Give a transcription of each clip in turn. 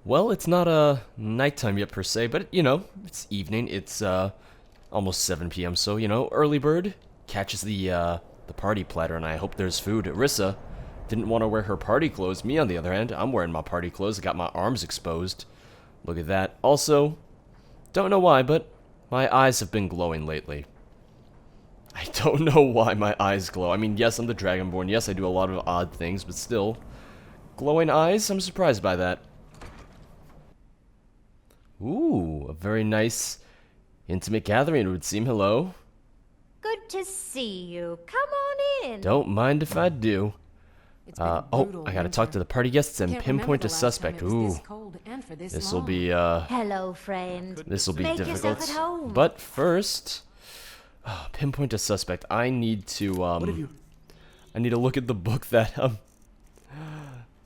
Well, it's not nighttime yet per se, but you know, it's evening. It's almost 7 p.m. So you know, early bird catches the party platter, and I hope there's food. Rissa didn't want to wear her party clothes. Me, on the other hand, I'm wearing my party clothes. I got my arms exposed. Look at that. Also, don't know why, but my eyes have been glowing lately. I don't know why my eyes glow. I mean, yes, I'm the Dragonborn. Yes, I do a lot of odd things, but still, glowing eyes. I'm surprised by that. Ooh, a very nice, intimate gathering, it would seem. Hello. Good to see you. Come on in. Don't mind if I do. Oh, I gotta talk to the party guests and pinpoint a suspect. Ooh, this'll be, Hello, friend. this'll be Make yourself difficult. at home. But first, pinpoint a suspect. I need to, I need to look at the book that,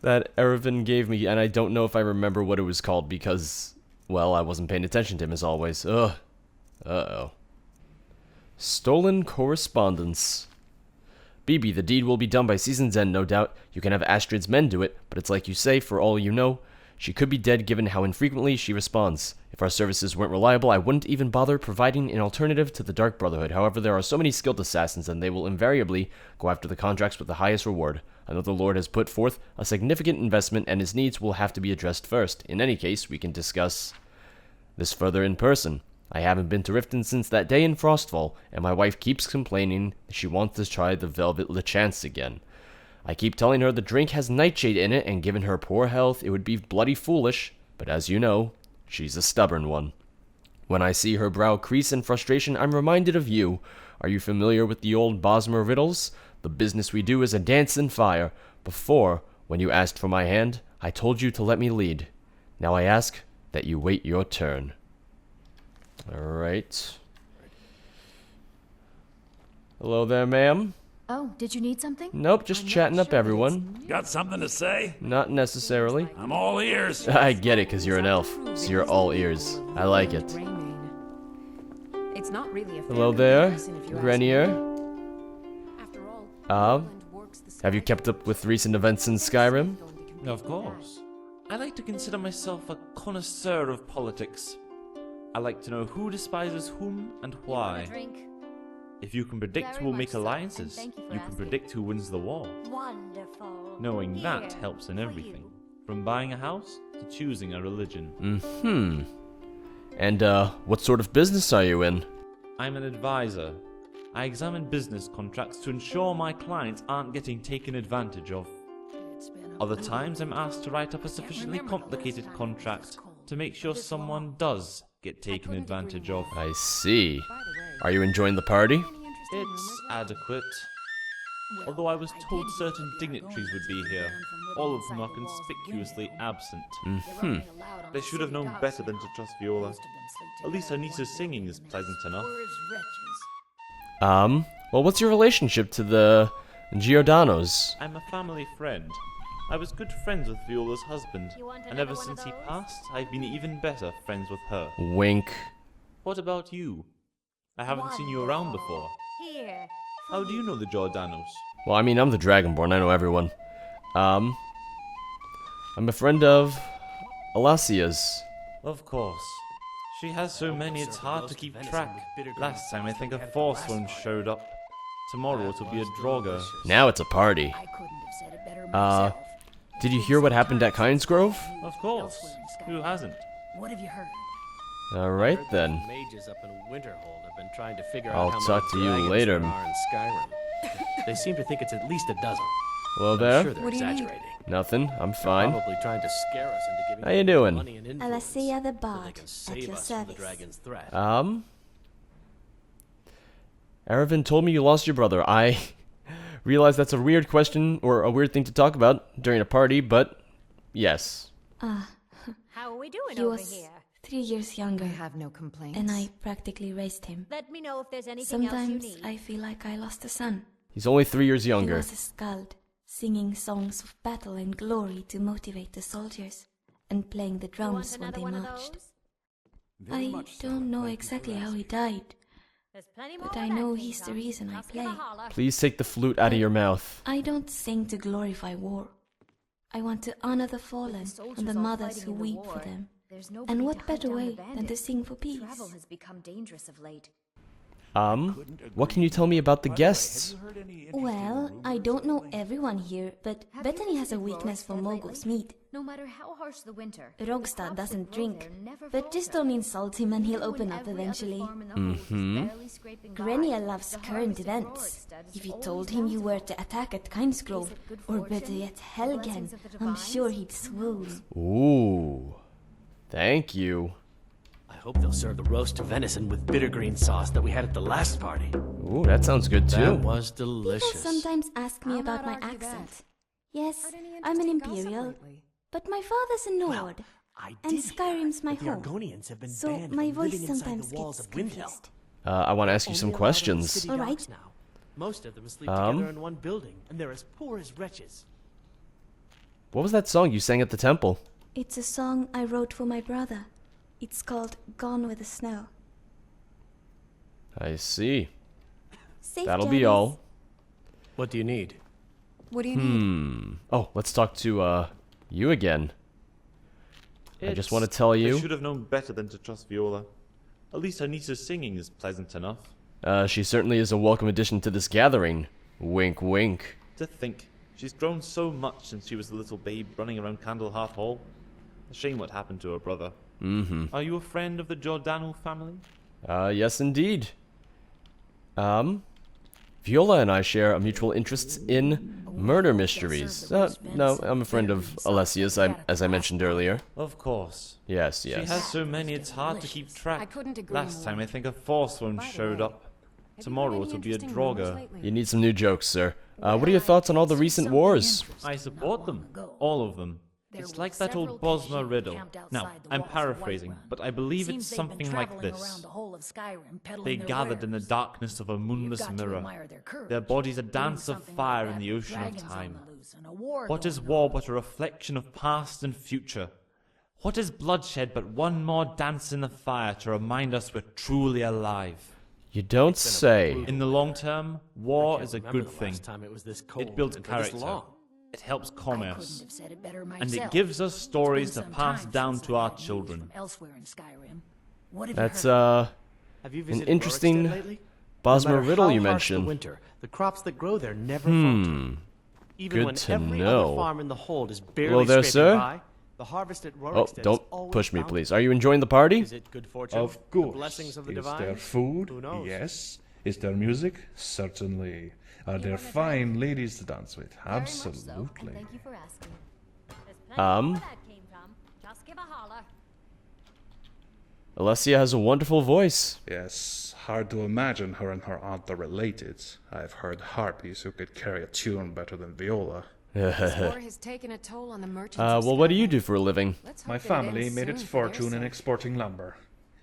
that Erevin gave me, and I don't know if I remember what it was called because, well, I wasn't paying attention to him as always. Ugh. Uh-oh. Stolen correspondence. BB, the deed will be done by season's end, no doubt. You can have Astrid's men do it, but it's like you say, for all you know, she could be dead given how infrequently she responds. If our services weren't reliable, I wouldn't even bother providing an alternative to the Dark Brotherhood. However, there are so many skilled assassins, and they will invariably go after the contracts with the highest reward. I know the Lord has put forth a significant investment, and his needs will have to be addressed first. In any case, we can discuss this further in person. I haven't been to Riften since that day in Frostfall, and my wife keeps complaining that she wants to try the Velvet Lechance again. I keep telling her the drink has nightshade in it, and given her poor health, it would be bloody foolish, but as you know, she's a stubborn one. When I see her brow crease in frustration, I'm reminded of you. Are you familiar with the old Bosmer riddles? The business we do is a dance in fire. Before, when you asked for my hand, I told you to let me lead. Now I ask that you wait your turn. Alright. Hello there, ma'am. Oh, did you need something? Nope, just chatting up everyone. Got something to say? Not necessarily. I'm all ears. I get it, because you're an elf, so you're all ears. I like it. It's not really a Hello there, Grenier. After Have you kept up with recent events in Skyrim? Of course. I like to consider myself a connoisseur of politics. I like to know who despises whom and why. If you can predict who will make alliances, you can predict who wins the war. Wonderful. Knowing that helps in everything, from buying a house to choosing a religion. Mm-hmm. And, what sort of business are you in? I'm an advisor. I examine business contracts to ensure my clients aren't getting taken advantage of. Other times I'm asked to write up a sufficiently complicated contract to make sure someone does get taken advantage of. I see. Are you enjoying the party? It's adequate. Although I was told certain dignitaries would be here, all of them are conspicuously absent. Mm-hmm. They should have known better than to trust Viola. At least her niece's singing is pleasant enough. Well, what's your relationship to the Giordanos? I'm a family friend. I was good friends with Viola's husband, and ever since he passed, I've been even better friends with her. Wink. What about you? I haven't seen you around before. Here. How do you know the Giordanos? Well, I mean, I'm the Dragonborn. I know everyone. I'm a friend of Alassia's. Of course. She has so many it's hard to keep track. Last time I think a Forsworn showed up. Tomorrow it'll be a Draugr. Now it's a party. I couldn't have said it better myself. Did you hear what happened at Kynesgrove? Of course. Who hasn't? What have you heard? Alright then. Mages up in Winterhold have been trying to figure I'll out how talk many to you dragons later. there are in Skyrim. They seem to think it's at least a dozen. Hello I'm there. sure they're What do you need? exaggerating. Nothing. I'm They're fine. probably trying to scare us into giving How you them doing? money and influence Alassia the so they Bard, can at save your us from the service. dragon's threat. Erevin told me you lost your brother. I realize that's a weird question or a weird thing to talk about during a party, but yes. Ah, How are we doing He over was here? 3 years younger, I have no complaints. and I practically raised him. Let me know if there's anything else you Sometimes need. I feel like I lost a son. He's only 3 years He younger. was a skald, singing songs of battle and glory to motivate the soldiers, and playing the You want drums when another they one of marched. those? I don't know exactly how he died, There's plenty more but where I that know came he's the from. reason I Just give play. a holler. Please take the flute out of your mouth. I don't sing to glorify war. I want to honor the fallen and the mothers who weep for them. And what better way than to sing for peace? Travel has become dangerous of late. What can you tell me about the guests? Well, I don't know everyone here, but Bethany has a weakness for Mogul's meat. No matter how harsh the winter, Rogstad doesn't drink, but just don't insult him and he'll open up eventually. Grenier loves current events. If you told him you were to attack at Kynesgrove, or better yet Helgen, I'm sure he'd swoon. Ooh. Thank you. I hope they'll serve the roast venison with bitter green sauce that we had at the last party. Ooh, that sounds good too. That was People delicious. sometimes ask me about my accent. Yes, I'm an Imperial, but my father's a Nord, I and did Skyrim's my hear home. the Argonians have been So banned my from voice living inside sometimes the walls gets of Windhelm. confused. I want to ask you Only some allowed on questions. city All right. docks now. Most of them sleep together in one building, and they're as poor as wretches. What was that song you sang at the temple? It's a song I wrote for my brother. It's called Gone with the Snow. I see. Safe That'll be journeys. all. What do you need? What do you need? Oh, let's talk to, you again. I just It's- want to tell I you, should have known better than to trust Viola. At least her niece's singing is pleasant enough. she certainly is a welcome addition to this gathering. Wink, wink. To think, she's grown so much since she was a little babe running around Candlehearth Hall. A shame what happened to her brother. Mm-hmm. Are you a friend of the Giordano family? Yes indeed. Viola and I share a mutual interest in murder mysteries. No, I'm a friend of Alessia's, as I mentioned earlier. Of course. Yes, She yes. has so many it's hard to keep track. I couldn't agree Last more. time I think a fourth one By the showed way, up. Have you Tomorrow heard it'll any be a interesting rumors Draugr. lately? You need some new jokes, sir. What are your thoughts on all the recent wars? I support them. All of them. It's like that old Bosma riddle. Now, I'm paraphrasing, but I believe it's something like this. They gathered in the darkness of a moonless mirror. Their bodies a dance of fire in the ocean of time. What is war but a reflection of past and future? What is bloodshed but one more dance in the fire to remind us we're truly alive? You don't say. In the long term, war is a good thing. It builds character. It helps commerce. And it gives us stories to pass down to our children. That's, Have you an visited interesting Rorikstead lately? Bosma No matter riddle how you harsh the mentioned. winter, the crops that grow there never falter. Even good when to every know. other farm in the hold is barely Hello there, scraping sir. by, the harvest at Oh, Rorikstead is don't always push me, bountiful. please. Are you enjoying the party? Is it good fortune? Of The course. blessings of the Is divine? there food? Who knows? Yes. Is there music? Certainly. Are there fine ladies to dance with? Very much so, and Absolutely. thank you for asking. There's plenty more where that came from. Just give a holler. Alessia has a wonderful voice. Yes, hard to imagine her and her aunt are related. I've heard harpies who could carry a tune better than Viola. This war has taken a toll on the merchants. of Well, what do you Skyrim. do for a living? Let's hope My that it family ends made its soon for their fortune in sake. exporting lumber.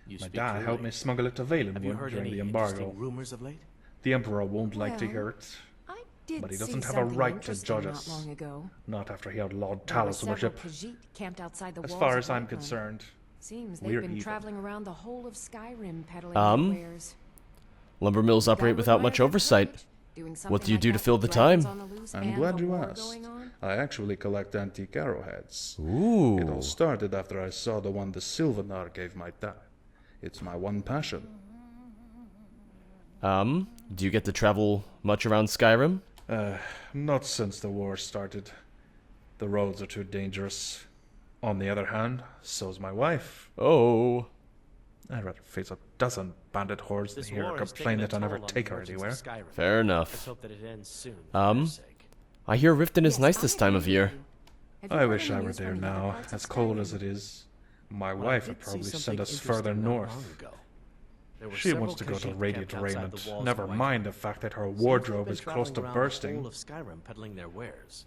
You My speak dad truly. helped me smuggle it to Valenwood Have you heard during any the interesting embargo. rumors of late? The Emperor won't like to Well, hear it. I did But he see doesn't have a something right to interesting judge not us. long ago. Not after he outlawed There were Talos several worship. Khajiit camped outside the As walls far of as I'm Whiterun. concerned, Seems we're they've been even. traveling around the whole of Skyrim peddling their wares. Lumber mills operate Gotta without admire much their oversight. courage, doing What something do you like do to that fill with the dragons time? on the loose I'm and glad a you war asked. going on. I actually collect antique arrowheads. It Ooh. all started after I saw the one the Sylvanar gave my dad. It's my one passion. Do you get to travel much around Skyrim? Not since the war started. The roads are too dangerous. On the other hand, so's my wife. Oh. I'd rather face a dozen bandit hordes than This hear her war has complain taken a that I never toll on the take her merchants of anywhere. Skyrim. Fair Let's enough. hope that it ends soon. for their sake. I hear Riften is Yes, nice I this time of agree year. with you. Have you I heard wish any I were news from there the other now, parts of as cold Skyrim? as it is. My Well, I wife did would see probably something send us further interesting not north. long ago. There were She several wants to go to Khajiit Radiant camped outside Raiment. the walls Never of mind Whiterun. the fact that her Seems they've wardrobe been is close to traveling around the bursting. whole of Skyrim peddling their wares.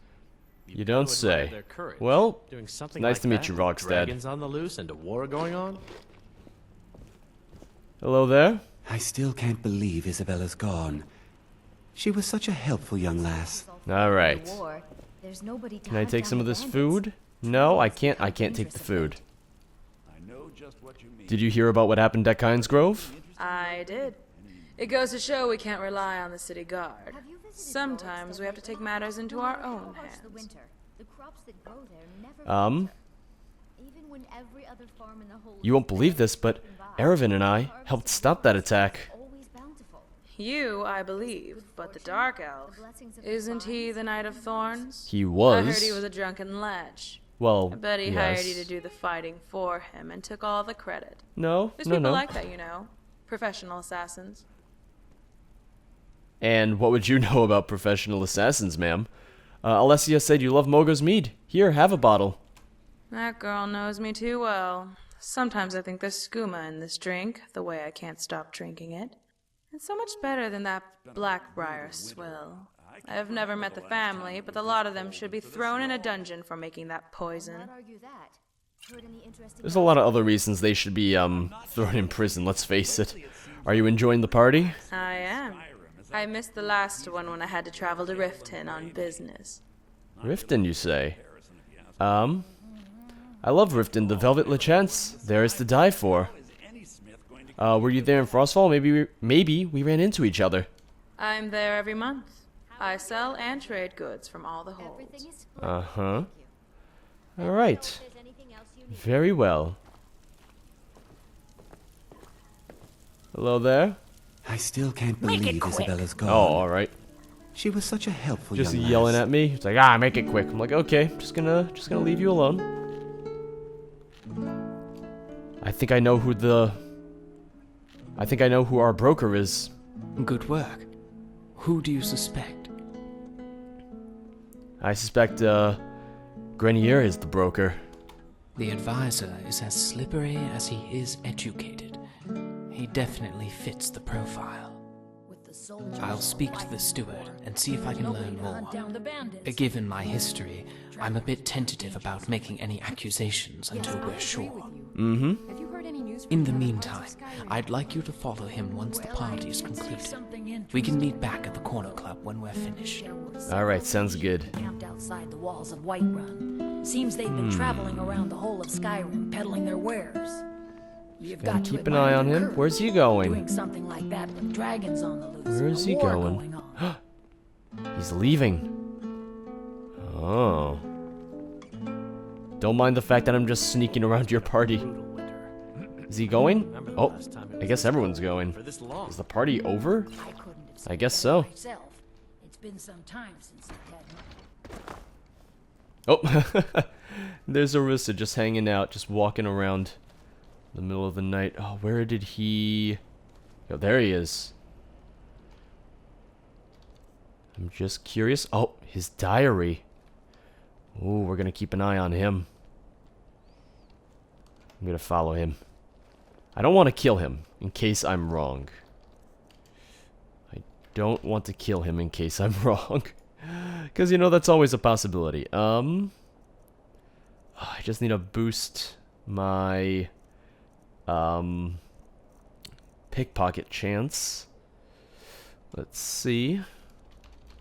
You've You got to don't say. admire their courage. Well, Doing something nice like to meet that you, with Rogstad. Dragons on the loose and a war going on. Hello there. I still can't believe Isabella's gone. She was such a helpful young lass. All right. War. There's nobody to Can I hunt take down some of the this bandits. food? No, I can't. I can't take the food. Did you hear about what happened at Kynes Grove? I did. It goes to show we can't rely on the city guard. Have you visited Sometimes we have to take matters into our own How harsh the hands. winter? The The crops that grow there never Um, even when every other farm in the whole you won't believe this, but Erevan and I helped stop that attack. always bountiful. You, I believe, but the Dark Elf. Isn't he the Knight of Thorns? He I was. heard he was a drunken lech. Well, I bet he yes. hired you to do the fighting for him and took all the credit. No, There's no, people no. like that, you know. Professional assassins. And what would you know about professional assassins, ma'am? Alessia said you love Mogo's mead. Here, have a bottle. That girl knows me too well. Sometimes I think there's skooma in this drink, the way I can't stop drinking it. It's so much better than that Blackbriar swill. I have never met the family, but the lot of them should be thrown in a dungeon for making that poison. Not argue that. Heard any interesting There's a lot of other reasons they should be, thrown in prison, let's face it. Are you enjoying the party? I am. I missed the last one when I had to travel to Riften on business. Riften, you say? I love Riften, the Velvet Lechance. There is to die for. Were you there in Frostfall? Maybe we ran into each other. I'm there every month. I sell and trade goods from all the holds. everything is Uh-huh. Alright. Very well. Hello there? I still can't believe Isabella's gone. Oh, alright. She was such a helpful Just young yelling lass. at me. It's like, make it quick. I'm like, okay, just gonna leave you alone. I think I know who our broker is. Good work. Who do you suspect? I suspect, Grenier is the broker. The advisor is as slippery as he is educated. He definitely fits the profile. I'll speak to the steward and see if I can learn more. Given my history, I'm a bit tentative about making any accusations until we're sure. Mm-hmm. Have you heard any news In the from meantime, I'd like you to follow him once the party is concluded. We can meet back at the corner club when we're finished. Alright, sounds good. Camped outside the walls of Whiterun. Seems they've been traveling around the whole of Skyrim peddling their wares. You've Gotta got to keep an admire eye on their him. courage. Where's he going? Doing something like that with dragons on the loose. Where is a he war going? on. He's leaving. Oh. Don't mind the fact that I'm just sneaking around your party. Is he going? Oh, I guess everyone's going. Is the party over? I couldn't have I guess so. myself. It's been some time since I've had Oh, there's Arissa just hanging out, just walking around in the middle of the night. Oh, where did he... Oh, there he is. I'm just curious. Oh, his diary. Oh, we're gonna keep an eye on him. I'm gonna follow him. I don't want to kill him, in case I'm wrong. I don't want to kill him in case I'm wrong. Because, you know, that's always a possibility. I just need to boost my, pickpocket chance. Let's see.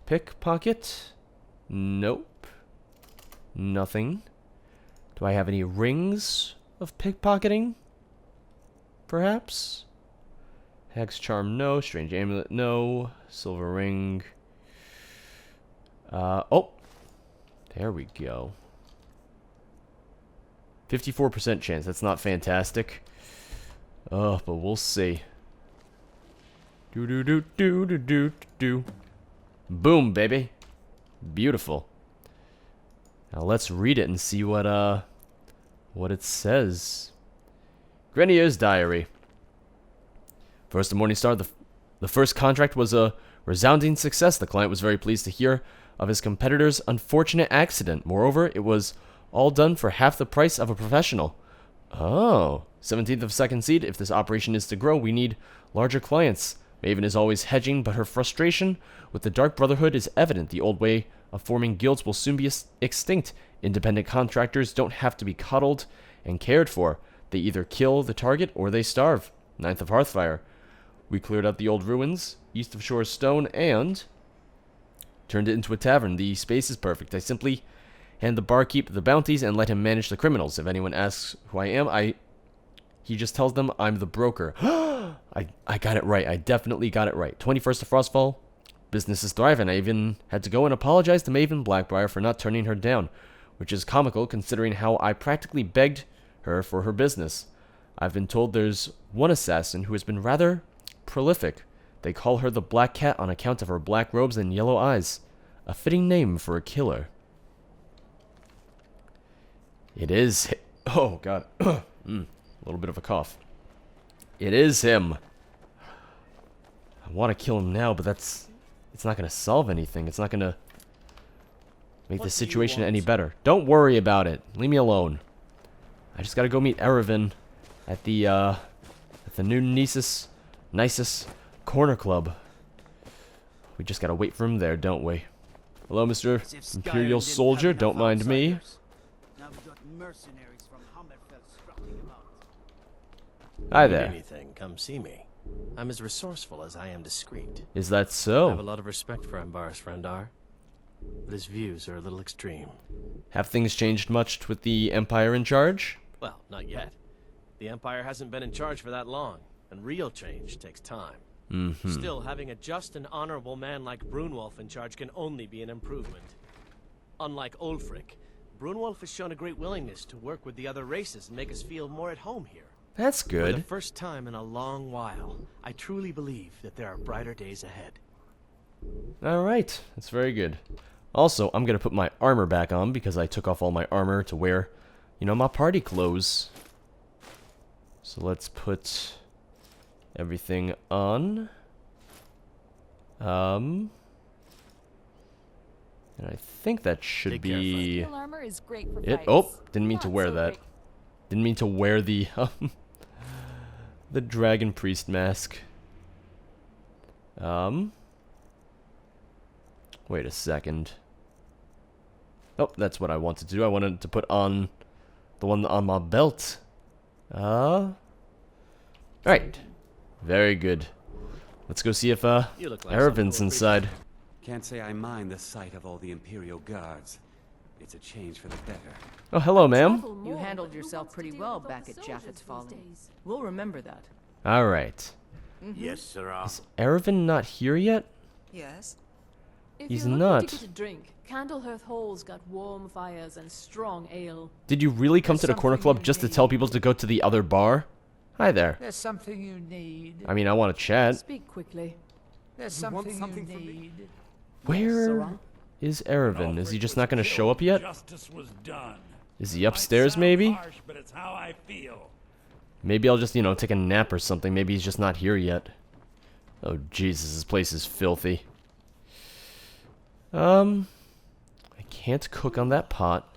Pickpocket? Nope. Nothing. Do I have any rings of pickpocketing? Perhaps? Hex charm, no. Strange amulet, no. Silver ring. Oh. There we go. 54% chance. That's not fantastic. Oh, but we'll see. Do. Boom, baby. Beautiful. Now let's read it and see what it says. Grenier's diary. First of Morningstar, the first contract was a resounding success. The client was very pleased to hear of his competitor's unfortunate accident. Moreover, it was all done for half the price of a professional. Oh. 17th of second seed. If this operation is to grow, we need larger clients. Maven is always hedging, but her frustration with the Dark Brotherhood is evident. The old way of forming guilds will soon be extinct. Independent contractors don't have to be coddled and cared for. They either kill the target or they starve. 9th of Hearthfire. We cleared out the old ruins east of Shore's Stone and turned it into a tavern. The space is perfect. I simply hand the barkeep the bounties and let him manage the criminals. If anyone asks who I am, he just tells them I'm the broker. I got it right. I definitely got it right. 21st of Frostfall. Business is thriving. I even had to go and apologize to Maven Blackbriar for not turning her down. which is comical considering how I practically begged her for her business. I've been told there's one assassin who has been rather prolific. They call her the Black Cat on account of her black robes and yellow eyes. A fitting name for a killer. It is... Oh, God. A little bit of a cough. It is him. I want to kill him now, but that's... It's not going to solve anything. It's not going to make the situation any better. Don't worry about it. Leave me alone. I just got to go meet Erevan at the new Nisus Corner Club. We just got to wait for him there, don't we? Hello, Mr. Imperial Soldier. Don't mind me. Hi there. Anything, come see me. I'm as resourceful as I am discreet. Is that I so? have a lot of respect for Ambaris Frandar, but his views are a little extreme. Have things changed much with the Empire in charge? Well, not yet. The Empire hasn't been in charge for that long, and real change takes time. Still, having a just and honorable man like Brunwolf in charge can only be an improvement. Unlike Ulfric, Brunwolf has shown a great willingness to work with the other races and make us feel more at home here. That's For good. the first time in a long while, I truly believe that there are brighter days ahead. Alright, that's very good. Also, I'm going to put my armor back on because I took off all my armor to wear, you know, my party clothes. So let's put everything on. And I think that should be it. Oh, didn't mean to wear that. Didn't mean to wear the the Dragon Priest mask. Wait a second. Oh, that's what I wanted to do. I wanted to put on the one on my belt. Alright. Very good. Let's go see if Erevan's inside. Can't say I mind the sight of all the Imperial guards. It's a change for the better. Oh, hello, ma'am. You handled yourself pretty well back at Japheth's Folly. We'll remember that. Alright. Yes, sirrah. Is Erevan not here yet? Yes. He's not. To drink, Candlehearth Hall's got warm fires and strong ale. Did you really come to the Corner Club just to tell people to go to the other bar? Hi there. There's something you need. I mean, I want to chat. Speak quickly. There's something you need. Where is Erevan? Is he just not going to show up yet? Justice was done. Is he upstairs, maybe? Harsh, but it's how I feel. Maybe I'll just, you know, take a nap or something. Maybe he's just not here yet. Oh, Jesus, this place is filthy. I can't cook on that pot.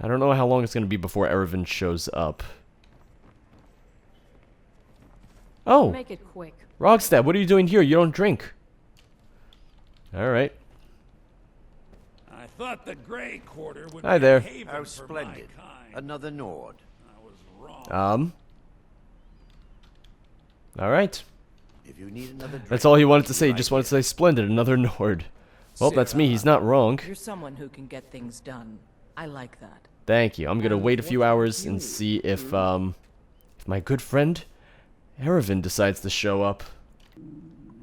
I don't know how long it's going to be before Erevan shows up. Oh! Make it quick. Rogstad, what are you doing here? You don't drink. Alright. I thought the Grey Quarter would Hi be there. a haven How for splendid. my kind. Another Nord. I was wrong. Alright. If you need another drink, That's all he wanted to say. He just wanted to say splendid, another Nord. Well, that's me. He's not wrong. You're someone who can get things done. I like that. Thank you. I'm gonna wait a few hours and see if my good friend Erevan decides to show up.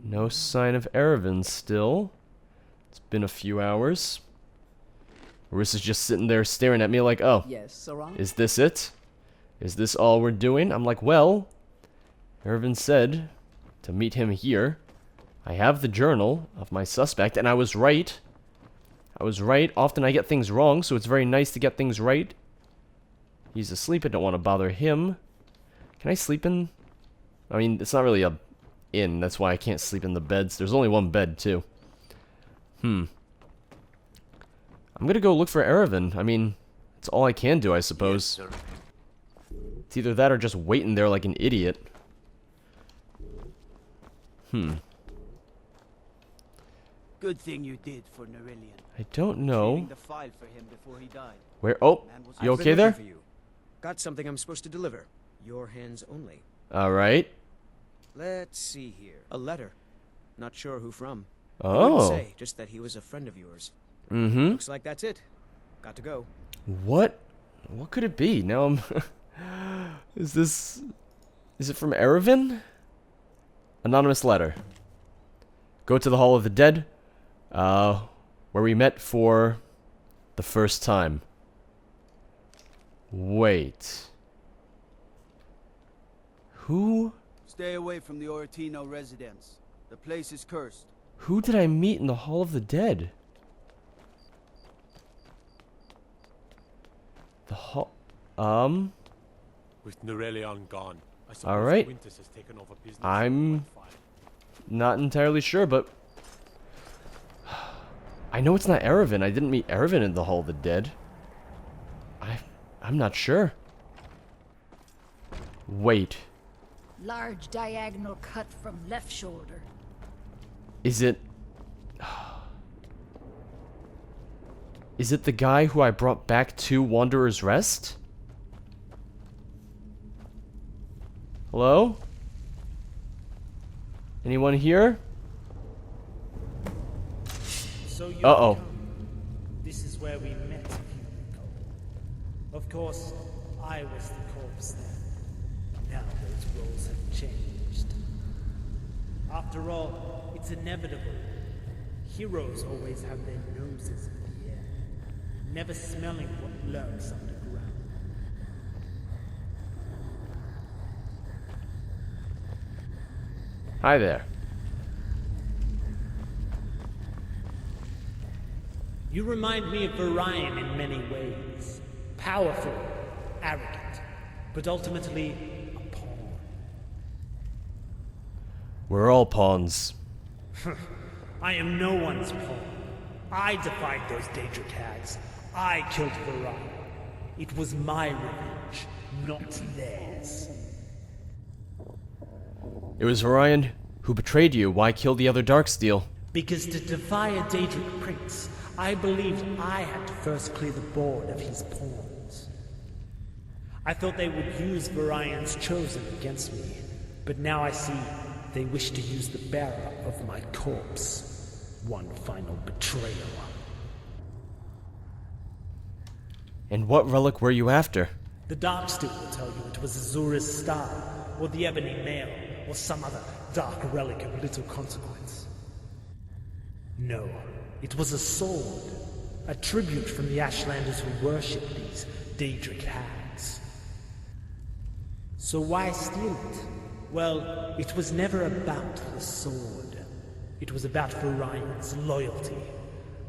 No sign of Erevan still. It's been a few hours. Marissa's just sitting there staring at me like, oh, Yes, is this it? Is this all we're doing? I'm like, well, Erevan said to meet him here. I have the journal of my suspect, and I was right. I was right. Often I get things wrong, so it's very nice to get things right. He's asleep. I don't want to bother him. Can I sleep in? I mean, it's not really a inn. That's why I can't sleep in the beds. There's only one bed, too. I'm gonna go look for Erevan. I mean, it's all I can do, I suppose. Yes, It's either that or just waiting there like an idiot. Good thing you did for Nerillion. I don't know. Clearing the file for him before he died. Where? Oh, you okay there? For you. Got something I'm supposed to deliver. Your hands only. Alright. Let's see here. A letter. Not sure who from. Oh. Wouldn't say, just that he was a friend of yours. Looks like that's it. Got to go. What? What could it be? Now I'm... Is it from Erevan? Anonymous letter. Go to the Hall of the Dead. Where we met for the first time. Wait. Who? Stay away from the Oratino residence. The place is cursed. Who did I meet in the Hall of the Dead? The hall... With Norelion gone, I suppose Alright. Winters has taken over business. I'm not entirely sure, but... I know it's not Erevan. I didn't meet Erevan in the Hall of the Dead. I'm not sure. Wait. Large diagonal cut from left shoulder. Is it... Is it the guy who I brought back to Wanderer's Rest? Hello? Anyone here? So you Uh-oh. come. This is where we met a few weeks ago. Of course, I was the corpse then. Now those roles have changed. After all, it's inevitable. Heroes always have their noses in the air, never smelling what lurks underground. Hi there. You remind me of Varian in many ways. Powerful, arrogant, but ultimately a pawn. We're all pawns. I am no one's pawn. I defied those Daedric hags. I killed Varian. It was my revenge, not theirs. It was Orion who betrayed you. Why kill the other Darksteel? Because to defy a Daedric prince, I believed I had to first clear the board of his pawns. I thought they would use Varian's chosen against me, but now I see they wish to use the bearer of my corpse. One final betrayal. And what relic were you after? The Darksteel will tell you it was Azura's star, or the Ebony Mail, or some other dark relic of little consequence. No, it was a sword, a tribute from the Ashlanders who worship these Daedric hags. So why steal it? Well, it was never about the sword. It was about Varian's loyalty.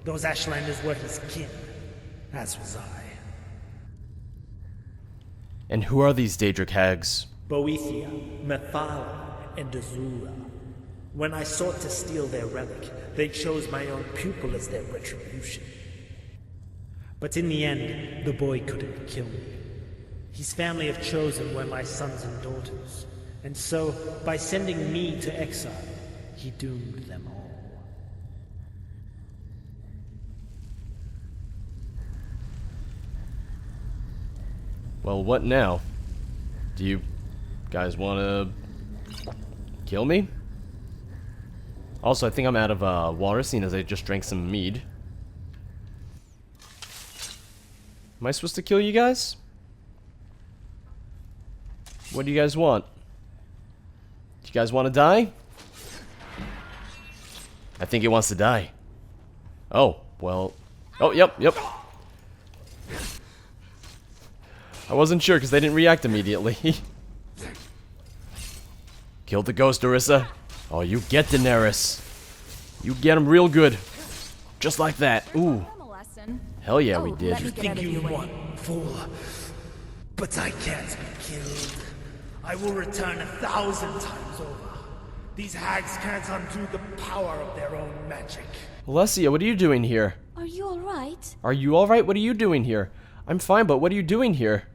Those Ashlanders were his kin, as was I. And who are these Daedric hags? Boethia, Methala, and Azura. When I sought to steal their relic, they chose my own pupil as their retribution. But in the end, the boy couldn't kill me. His family of Chosen were my sons and daughters, and so, by sending me to exile, he doomed them all. Well, what now? Do you guys want to kill me? Also, I think I'm out of water, seeing as I just drank some mead. Am I supposed to kill you guys? What do you guys want? Do you guys want to die? I think it wants to die. Oh, well. Oh, yep. I wasn't sure because they didn't react immediately. Killed the ghost, Orisa. Oh, you get Daenerys. You get him real good. Just like that. Ooh. Hell yeah, we did. You think you won, fool. But I can't be killed. I will return 1,000 times over. These hags can't undo the power of their own magic. Alessia, what are you doing here? Are you alright? Are you alright? What are you doing here? I'm fine, but what are you doing here?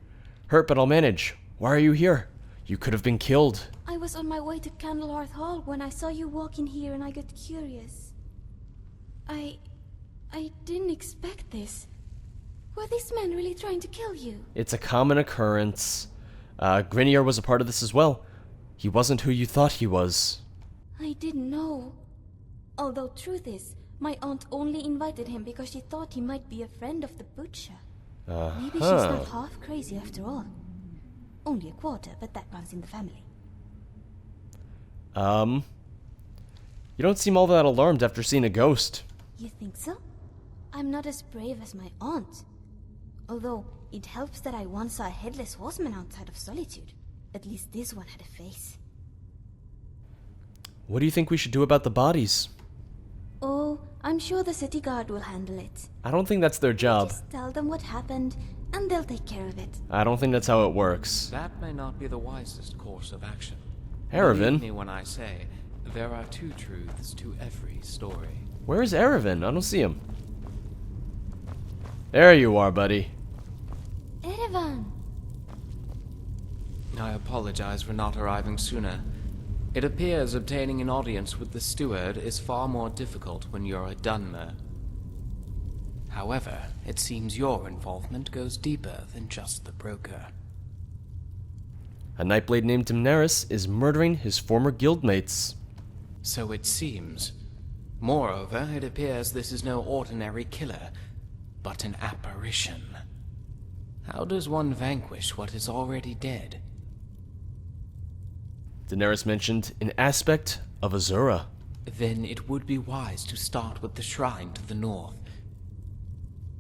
Hurt, but I'll manage. Why are you here? You could have been killed. I was on my way to Candlehearth Hall when I saw you walk in here and I got curious. I didn't expect this. Were these men really trying to kill you? It's a common occurrence. Grinier was a part of this as well. He wasn't who you thought he was. I didn't know. Although truth is, my aunt only invited him because she thought he might be a friend of the butcher. Maybe she's not half crazy after all. Only a quarter, but that runs in the family. You don't seem all that alarmed after seeing a ghost. You think so? I'm not as brave as my aunt. Although, it helps that I once saw a headless horseman outside of Solitude. At least this one had a face. What do you think we should do about the bodies? Oh, I'm sure the city guard will handle it. I don't think that's their job. Just tell them what happened, and they'll take care of it. I don't think that's how it works. That may not be the wisest course of action. Erevan? Believe me when I say, there are two truths to every story. Where is Erevan? I don't see him. There you are, buddy. Erevan! I apologize for not arriving sooner. It appears obtaining an audience with the steward is far more difficult when you're a Dunmer. However, it seems your involvement goes deeper than just the broker. A Nightblade named Daenerys is murdering his former guildmates. So it seems. Moreover, it appears this is no ordinary killer, but an apparition. How does one vanquish what is already dead? Daenerys mentioned an aspect of Azura. Then it would be wise to start with the shrine to the north.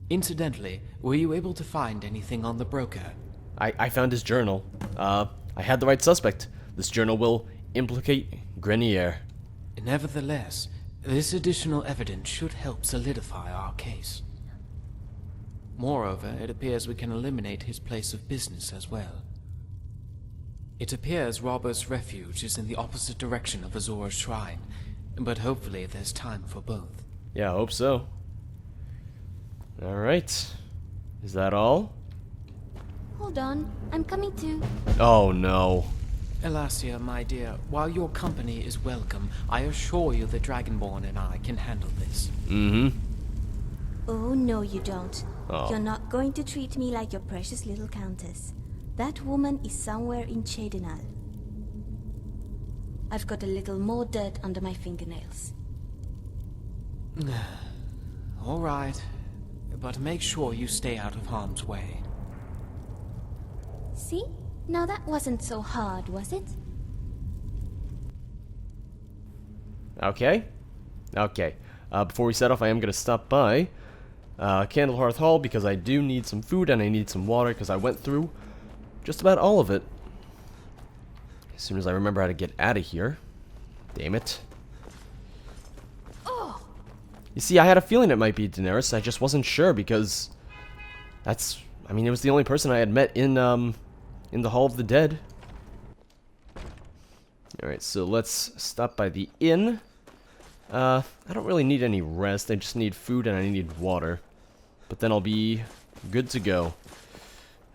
Incidentally, were you able to find anything on the broker? I found his journal. I had the right suspect. This journal will implicate Grenier. Nevertheless, this additional evidence should help solidify our case. Moreover, it appears we can eliminate his place of business as well. It appears Robber's refuge is in the opposite direction of Azura's shrine, but hopefully there's time for both. Yeah, I hope so. Alright. Is that all? Hold on, I'm coming too. Oh no. Elasia, my dear, while your company is welcome, I assure you the Dragonborn and I can handle this. Mm-hmm. Oh, no you don't. Oh. You're not going to treat me like your precious little countess. That woman is somewhere in Chedenal. I've got a little more dirt under my fingernails. All right, but make sure you stay out of harm's way. See? Now that wasn't so hard, was it? Okay. Okay. Before we set off, I am going to stop by Candlehearth Hall because I do need some food and I need some water because I went through just about all of it. As soon as I remember how to get out of here. Damn it. Oh. You see, I had a feeling it might be Daenerys. I just wasn't sure because that's... I mean, it was the only person I had met in the Hall of the Dead. Alright, so let's stop by the inn. I don't really need any rest. I just need food and I need water. But then I'll be good to go.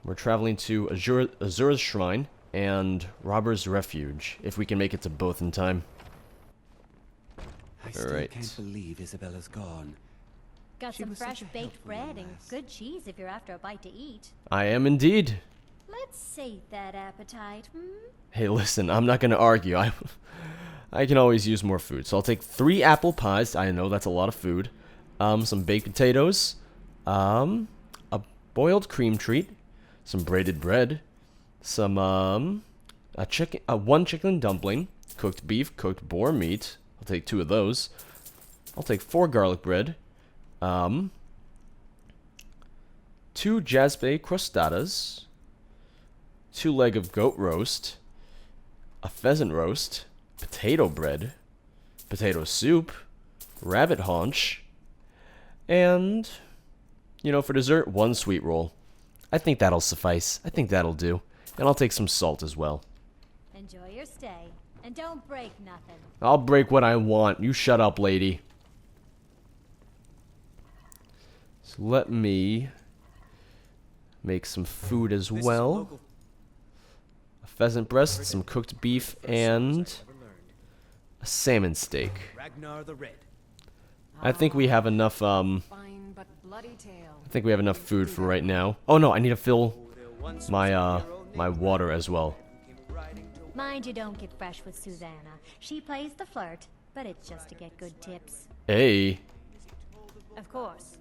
We're traveling to Azura's Shrine and Robber's Refuge, if we can make it to both in time. I still can't believe Isabella's gone. Got She some was fresh such a baked helpful bread young and lass. good cheese if you're after a bite to eat. I am indeed. Let's sate that appetite, Hey, listen, I'm not going to argue. I can always use more food. So I'll take 3 apple pies. I know that's a lot of food. Some baked potatoes. A boiled cream treat. Some braided bread. Some, one chicken dumpling. Cooked beef, cooked boar meat. I'll take 2 of those. I'll take 4 garlic bread. 2 jaspe crostadas. 2 leg of goat roast. A pheasant roast. Potato bread. Potato soup. Rabbit haunch. And, you know, for dessert, 1 sweet roll. I think that'll suffice. I think that'll do. And I'll take some salt as well. Enjoy your stay. And don't break nothing. I'll break what I want. You shut up, lady. So let me make some food as well. A pheasant breast, some cooked beef, and a salmon steak. Ragnar the Red. I think we have enough, I think we have enough food for right now. Oh no, I need to fill my, my water as well. Mind you don't get fresh with Susanna. She plays the flirt, but it's just to get good tips. Hey. Of course.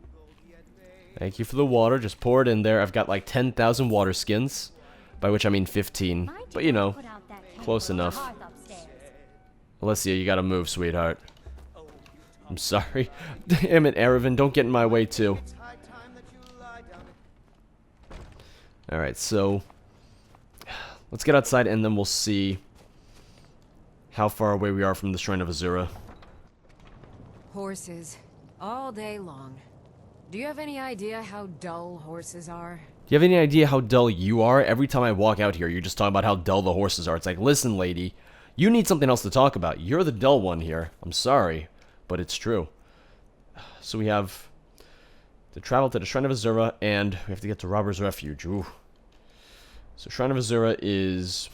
Thank you for the water. Just pour it in there. I've got like 10,000 water skins. By which I mean 15. But you know, close enough. Alessia, you gotta move, sweetheart. I'm sorry. Damn it, Erevan, don't get in my way too. Alright, so let's get outside and then we'll see how far away we are from the Shrine of Azura. Horses. All day long. Do you have any idea how dull horses are? Do you have any idea how dull you are? Every time I walk out here, you're just talking about how dull the horses are. It's like, listen, lady, you need something else to talk about. You're the dull one here. I'm sorry, but it's true. So we have to travel to the Shrine of Azura, and we have to get to Robber's Refuge. Ooh. So Shrine of Azura is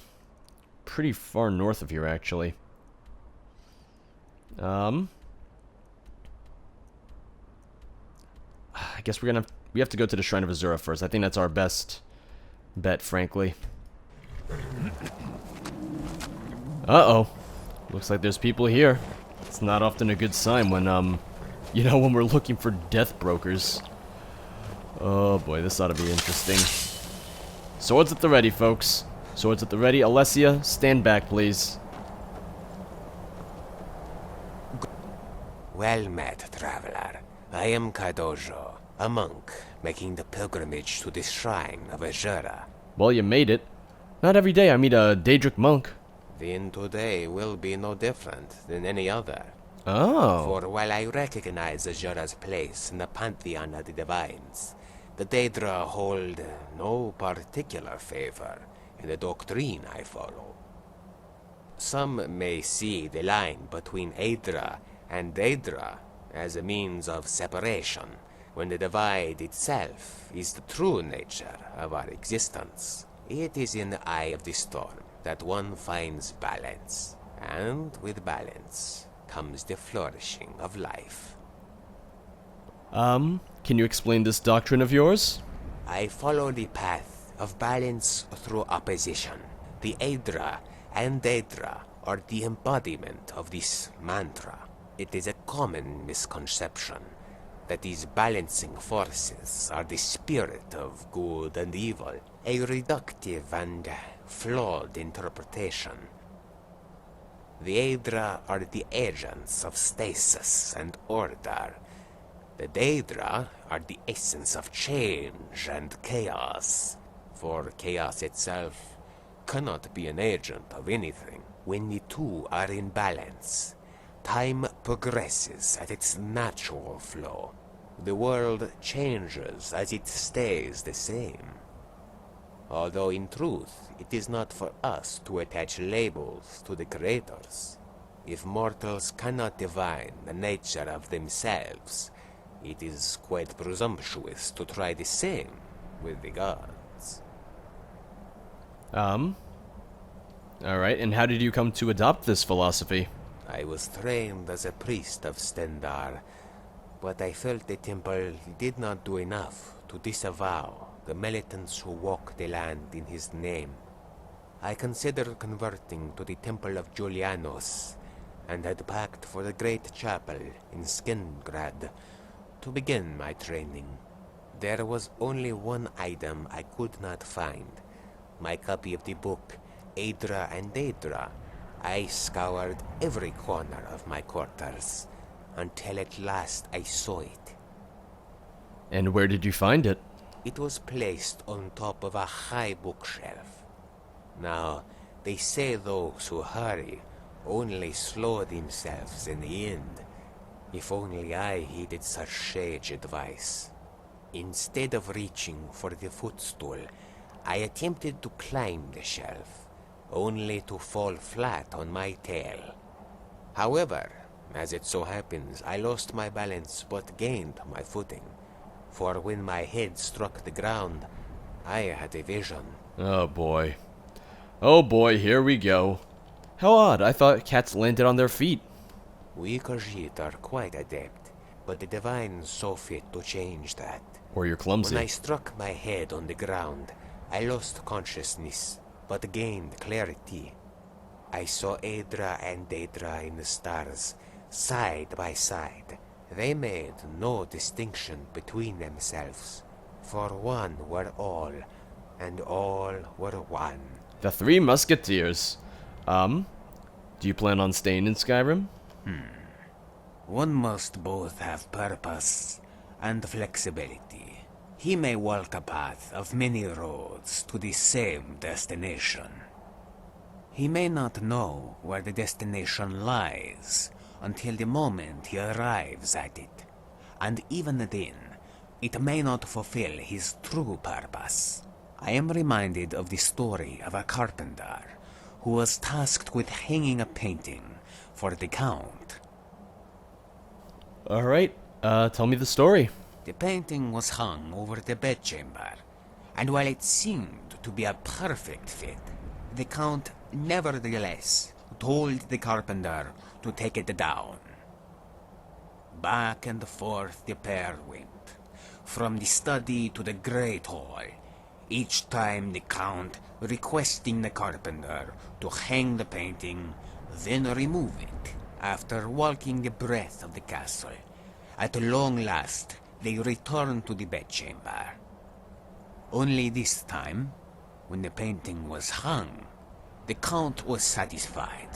pretty far north of here, actually. I guess we have to go to the Shrine of Azura first. I think that's our best bet, frankly. Uh-oh. Looks like there's people here. It's not often a good sign when, you know, when we're looking for Deathbrokers. Oh boy, this ought to be interesting. Swords at the ready, folks. Swords at the ready. Alessia, stand back, please. Well met, traveler. I am Kadojo, a monk, making the pilgrimage to the shrine of Azura. Well, you made it. Not every day I meet a Daedric monk. Then today will be no different than any other. Oh. For while I recognize Azura's place in the pantheon of the divines, the Daedra hold no particular favor in the doctrine I follow. Some may see the line between Aedra and Daedra as a means of separation, when the divide itself is the true nature of our existence. It is in the eye of the storm that one finds balance, and with balance comes the flourishing of life. Can you explain this doctrine of yours? I follow the path of balance through opposition. The Aedra and Daedra are the embodiment of this mantra. It is a common misconception that these balancing forces are the spirit of good and evil, a reductive and flawed interpretation. The Aedra are the agents of stasis and order. The Daedra are the essence of change and chaos, for chaos itself cannot be an agent of anything. When the two are in balance, time progresses at its natural flow. The world changes as it stays the same. Although in truth, it is not for us to attach labels to the creators. If mortals cannot divine the nature of themselves, it is quite presumptuous to try the same with the gods. Alright, and how did you come to adopt this philosophy? I was trained as a priest of Stendar, but I felt the temple did not do enough to disavow the militants who walk the land in his name. I considered converting to the Temple of Julianos, and had packed for the great chapel in Skingrad to begin my training. There was only one item I could not find, my copy of the book, Aedra and Daedra. I scoured every corner of my quarters, until at last I saw it. And where did you find it? It was placed on top of a high bookshelf. Now, they say those who hurry only slow themselves in the end. If only I heeded such sage advice. Instead of reaching for the footstool, I attempted to climb the shelf, only to fall flat on my tail. However, as it so happens, I lost my balance but gained my footing. For when my head struck the ground, I had a vision. Oh boy. Oh boy, here we go. How odd, I thought cats landed on their feet. We Khajiit are quite adept, but the divines saw fit to change that. Or you're clumsy. When I struck my head on the ground, I lost consciousness, but gained clarity. I saw Aedra and Daedra in the stars, side by side. They made no distinction between themselves, for one were all, and all were one. The Three Musketeers. Do you plan on staying in Skyrim? One must both have purpose and flexibility. He may walk a path of many roads to the same destination. He may not know where the destination lies until the moment he arrives at it, and even then, it may not fulfill his true purpose. I am reminded of the story of a carpenter who was tasked with hanging a painting for the Count. Alright, tell me the story. The painting was hung over the bedchamber, and while it seemed to be a perfect fit, the Count nevertheless told the carpenter to take it down. Back and forth the pair went, from the study to the great hall, each time the Count requesting the carpenter to hang the painting, then remove it, after walking the breadth of the castle. At long last, they returned to the bedchamber. Only this time, when the painting was hung, the Count was satisfied,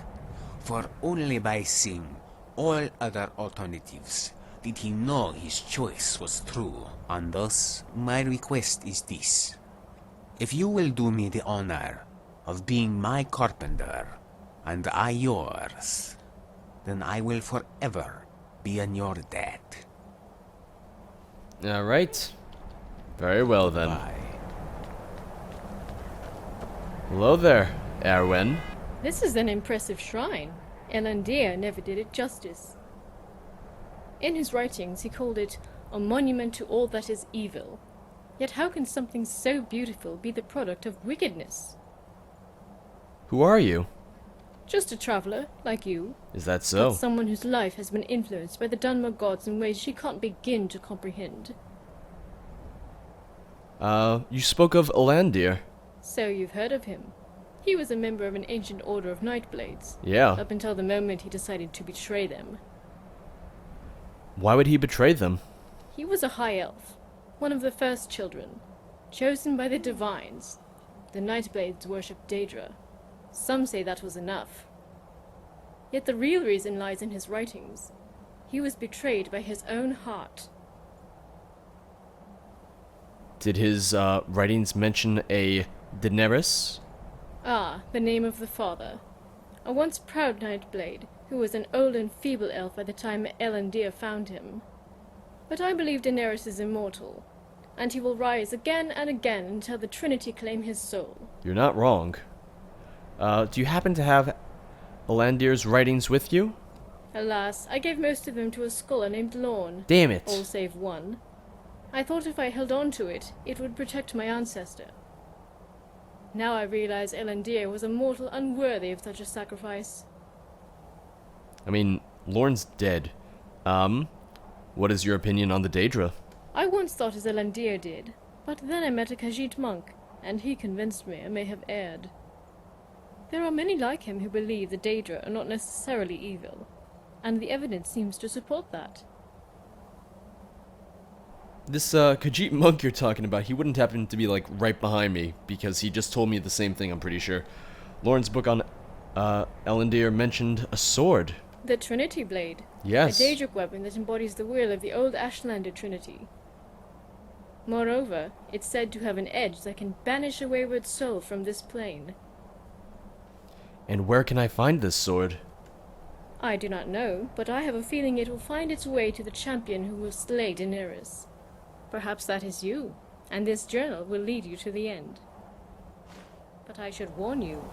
for only by seeing all other alternatives did he know his choice was true. And thus, my request is this. If you will do me the honor of being my carpenter, and I yours, then I will forever be in your debt. Alright. Very well then. Hello there, Erwin. This is an impressive shrine. Elandir never did it justice. In his writings, he called it a monument to all that is evil. Yet how can something so beautiful be the product of wickedness? Who are you? Just a traveler, like you. Is that so? But someone whose life has been influenced by the Dunmer gods in ways she can't begin to comprehend. You spoke of Elandir. So you've heard of him. He was a member of an ancient order of Nightblades. Yeah. Up until the moment he decided to betray them. Why would he betray them? He was a high elf, one of the first children, chosen by the divines. The Nightblades worshipped Daedra. Some say that was enough. Yet the real reason lies in his writings. He was betrayed by his own heart. Did his writings mention a Daenerys? Ah, the name of the father. A once proud Nightblade, who was an old and feeble elf by the time Elandir found him. But I believe Daenerys is immortal, and he will rise again and again until the Trinity claim his soul. You're not wrong. Do you happen to have Elandir's writings with you? Alas, I gave most of them to a scholar named Lorne. Damn it. All save one. I thought if I held on to it, it would protect my ancestor. Now I realize Elandir was a mortal unworthy of such a sacrifice. I mean, Lorne's dead. What is your opinion on the Daedra? I once thought as Elandir did, but then I met a Khajiit monk, and he convinced me I may have erred. There are many like him who believe the Daedra are not necessarily evil, and the evidence seems to support that. This Khajiit monk you're talking about, he wouldn't happen to be like right behind me, because he just told me the same thing, I'm pretty sure. Lorne's book on Elandir mentioned a sword. The Trinity Blade. Yes. A Daedric weapon that embodies the will of the old Ashlander Trinity. Moreover, it's said to have an edge that can banish a wayward soul from this plane. And where can I find this sword? I do not know, but I have a feeling it will find its way to the champion who will slay Daenerys. Perhaps that is you, and this journal will lead you to the end. But I should warn you,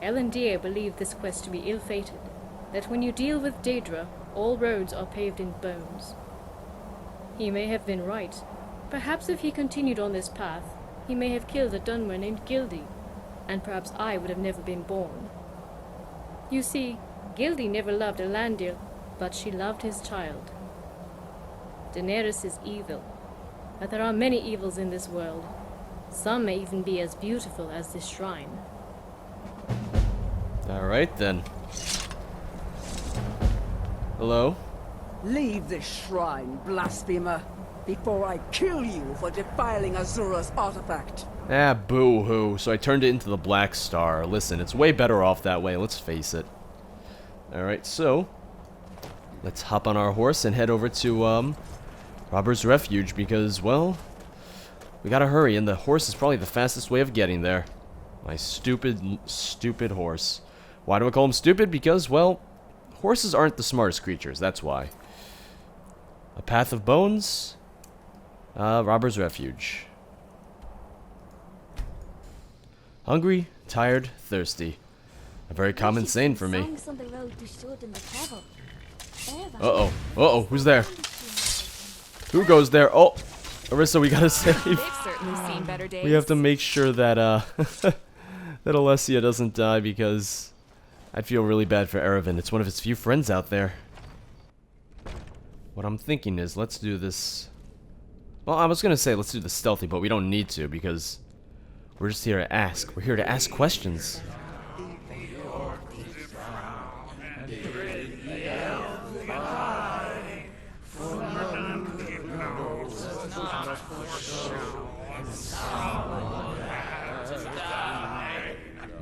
Elandir believed this quest to be ill-fated, that when you deal with Daedra, all roads are paved in bones. He may have been right. Perhaps if he continued on this path, he may have killed a Dunmer named Gildy, and perhaps I would have never been born. You see, Gildy never loved Elandir, but she loved his child. Daenerys is evil, but there are many evils in this world. Some may even be as beautiful as this shrine. Alright then. Hello? Leave this shrine, blasphemer, before I kill you for defiling Azura's artifact. Ah, boo-hoo. So I turned it into the Black Star. Listen, it's way better off that way, let's face it. Alright, so... let's hop on our horse and head over to Robber's Refuge because, well, we gotta hurry, and the horse is probably the fastest way of getting there. My stupid, stupid horse. Why do I call him stupid? Because, well, horses aren't the smartest creatures, that's why. A path of bones. Robber's Refuge. Hungry, tired, thirsty. A very common saying for me. Uh-oh. Uh-oh, who's there? Who goes there? Oh! Arissa, we gotta save. They've certainly seen better days. We have to make sure that, that Alessia doesn't die because I'd feel really bad for Erevan. It's one of his few friends out there. What I'm thinking is, let's do this... Well, I was gonna say let's do this stealthy, but we don't need to because we're just here to ask. We're here to ask questions.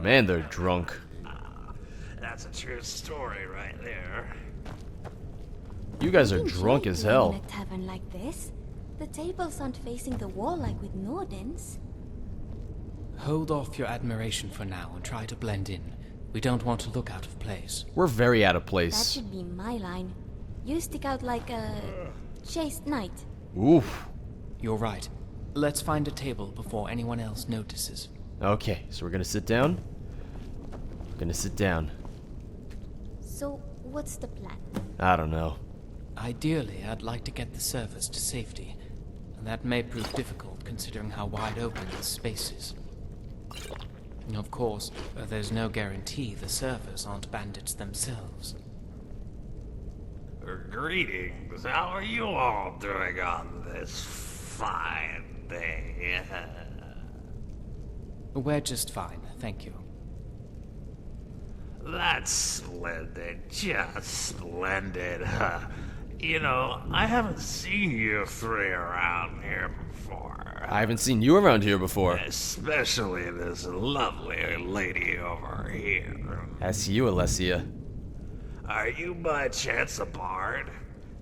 Man, they're drunk. That's a true story right there. You guys are drunk as hell. In a tavern like this, the tables aren't facing the wall like with Norden's. Hold off your admiration for now and try to blend in. We don't want to look out of place. We're very out of That place. should be my line. You stick out like a chaste knight. Oof. You're right. Let's find a table before anyone else notices. Okay, so we're gonna sit down. We're gonna sit down. So, what's the plan? I don't know. Ideally, I'd like to get the servers to safety. And that may prove difficult considering how wide open this space is. Of course, there's no guarantee the servers aren't bandits themselves. Greetings. How are you all doing on this fine day? We're just fine, thank you. That's splendid. Just splendid. You know, I haven't seen you three around here before. I haven't seen you around here before. Especially this lovely lady over here. That's you, Alessia. Are you by chance a bard?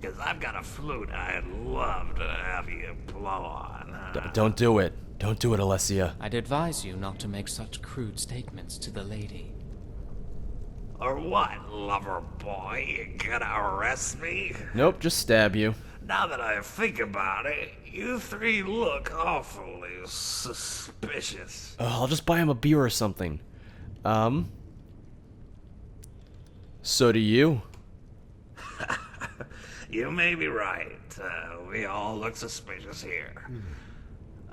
Because I've got a flute I'd love to have you blow on. Don't do it. Don't do it, Alessia. I'd advise you not to make such crude statements to the lady. Or what, lover boy? You gonna arrest me? Nope, just stab you. Now that I think about it, you three look awfully suspicious. I'll just buy him a beer or something. So do you. You may be right. We all look suspicious here.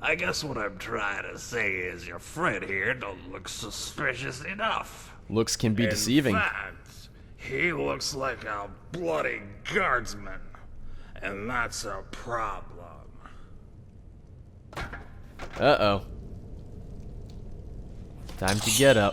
I guess what I'm trying to say is your friend here don't look suspicious enough. Looks can be deceiving. In fact, he looks like a bloody guardsman, and that's a problem. Uh-oh. Time to get up.